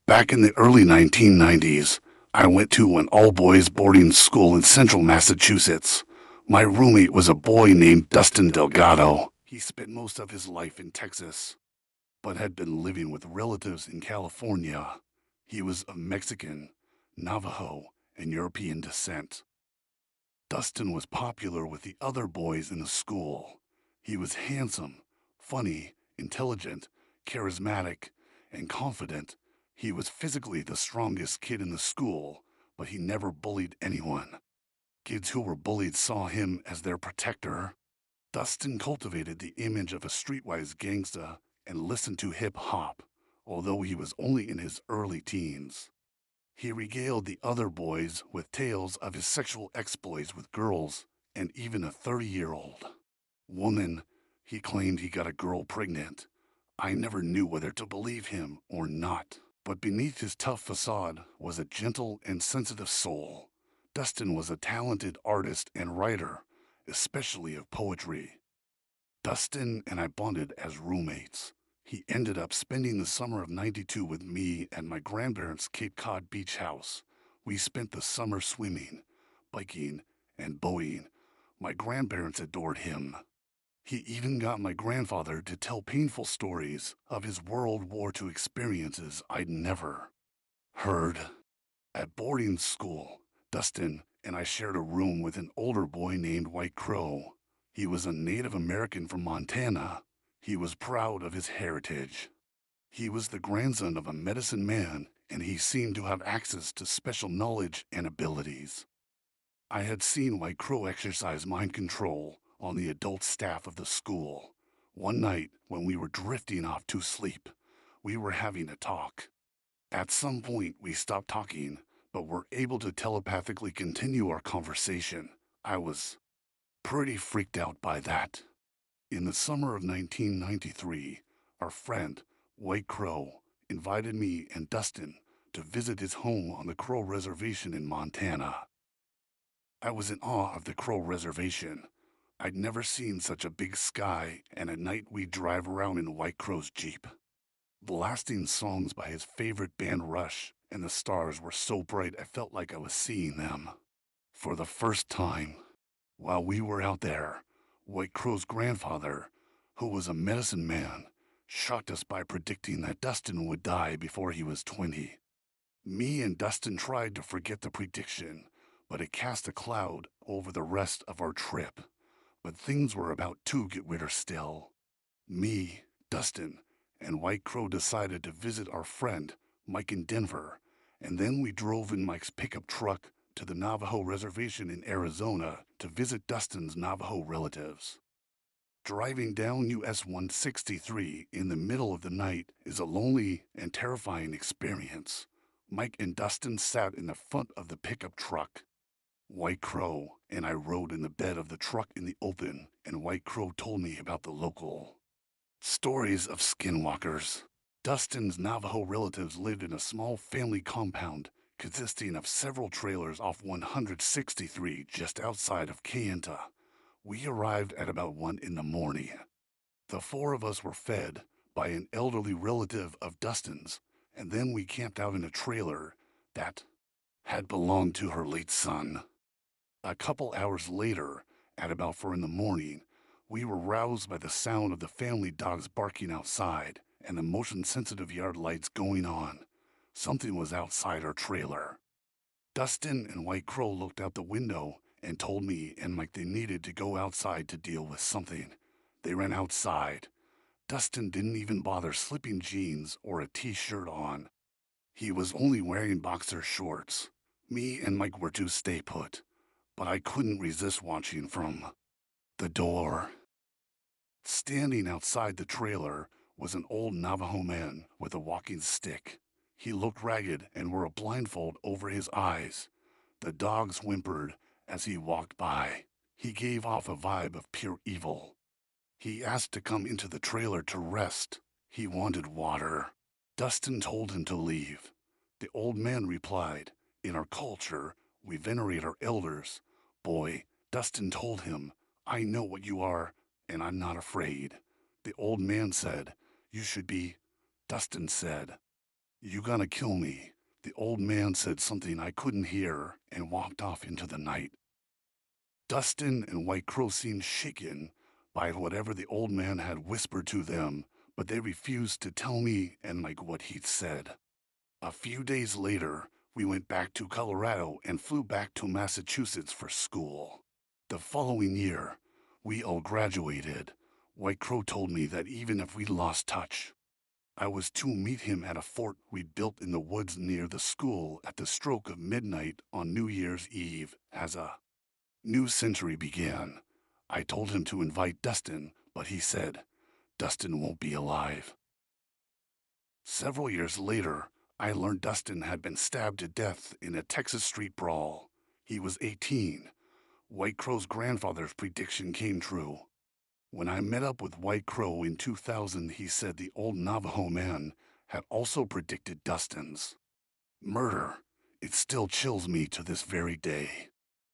Back in the early 1990s, I went to an all-boys boarding school in central Massachusetts. My roommate was a boy named Dustin Delgado. He spent most of his life in Texas, but had been living with relatives in California. He was of Mexican, Navajo, and European descent. Dustin was popular with the other boys in the school. He was handsome, funny, intelligent, charismatic, and confident. He was physically the strongest kid in the school, but he never bullied anyone. Kids who were bullied saw him as their protector. Dustin cultivated the image of a streetwise gangsta and listened to hip-hop, although he was only in his early teens. He regaled the other boys with tales of his sexual exploits with girls and even a 30-year-old woman. He claimed he got a girl pregnant. I never knew whether to believe him or not, but beneath his tough facade was a gentle and sensitive soul. Dustin was a talented artist and writer, especially of poetry. Dustin and I bonded as roommates. He ended up spending the summer of '92 with me at my grandparents' Cape Cod beach house. We spent the summer swimming, biking, and boating. My grandparents adored him. He even got my grandfather to tell painful stories of his World War II experiences I'd never heard. At boarding school, Dustin and I shared a room with an older boy named White Crow. He was a Native American from Montana. He was proud of his heritage. He was the grandson of a medicine man, and he seemed to have access to special knowledge and abilities. I had seen White Crow exercise mind control on the adult staff of the school. One night, when we were drifting off to sleep, we were having a talk. At some point, we stopped talking, but were able to telepathically continue our conversation. I was pretty freaked out by that. In the summer of 1993, our friend, White Crow, invited me and Dustin to visit his home on the Crow Reservation in Montana. I was in awe of the Crow Reservation. I'd never seen such a big sky, and at night we'd drive around in White Crow's Jeep, blasting songs by his favorite band Rush, and the stars were so bright I felt like I was seeing them for the first time. While we were out there, White Crow's grandfather, who was a medicine man, shocked us by predicting that Dustin would die before he was 20. Me and Dustin tried to forget the prediction, but it cast a cloud over the rest of our trip. But things were about to get weirder still. Me, Dustin, and White Crow decided to visit our friend, Mike in Denver, and then we drove in Mike's pickup truck to the Navajo Reservation in Arizona to visit Dustin's Navajo relatives. Driving down US 163 in the middle of the night is a lonely and terrifying experience. Mike and Dustin sat in the front of the pickup truck. White Crow and I rode in the bed of the truck in the open, and White Crow told me about the local stories of skinwalkers. Dustin's Navajo relatives lived in a small family compound consisting of several trailers off 163 just outside of Kayenta. We arrived at about 1 in the morning. The four of us were fed by an elderly relative of Dustin's, and then we camped out in a trailer that had belonged to her late son. A couple hours later, at about 4 in the morning, we were roused by the sound of the family dogs barking outside and the motion-sensitive yard lights going on. Something was outside our trailer. Dustin and White Crow looked out the window and told me and Mike they needed to go outside to deal with something. They ran outside. Dustin didn't even bother slipping jeans or a t-shirt on. He was only wearing boxer shorts. Me and Mike were to stay put, but I couldn't resist watching from the door. Standing outside the trailer was an old Navajo man with a walking stick. He looked ragged and wore a blindfold over his eyes. The dogs whimpered as he walked by. He gave off a vibe of pure evil. He asked to come into the trailer to rest. He wanted water. Dustin told him to leave. The old man replied, "In our culture, we venerate our elders. Boy," Dustin told him, "I know what you are, and I'm not afraid." The old man said, "You should be." Dustin said, "You gonna kill me?" The old man said something I couldn't hear and walked off into the night. Dustin and White Crow seemed shaken by whatever the old man had whispered to them, but they refused to tell me and like what he'd said. A few days later, we went back to Colorado and flew back to Massachusetts for school. The following year, we all graduated. White Crow told me that even if we lost touch, I was to meet him at a fort we'd built in the woods near the school at the stroke of midnight on New Year's Eve as a new century began. I told him to invite Dustin, but he said, "Dustin won't be alive." Several years later, I learned Dustin had been stabbed to death in a Texas street brawl. He was 18. White Crow's grandfather's prediction came true. When I met up with White Crow in 2000, he said the old Navajo man had also predicted Dustin's murder. It still chills me to this very day.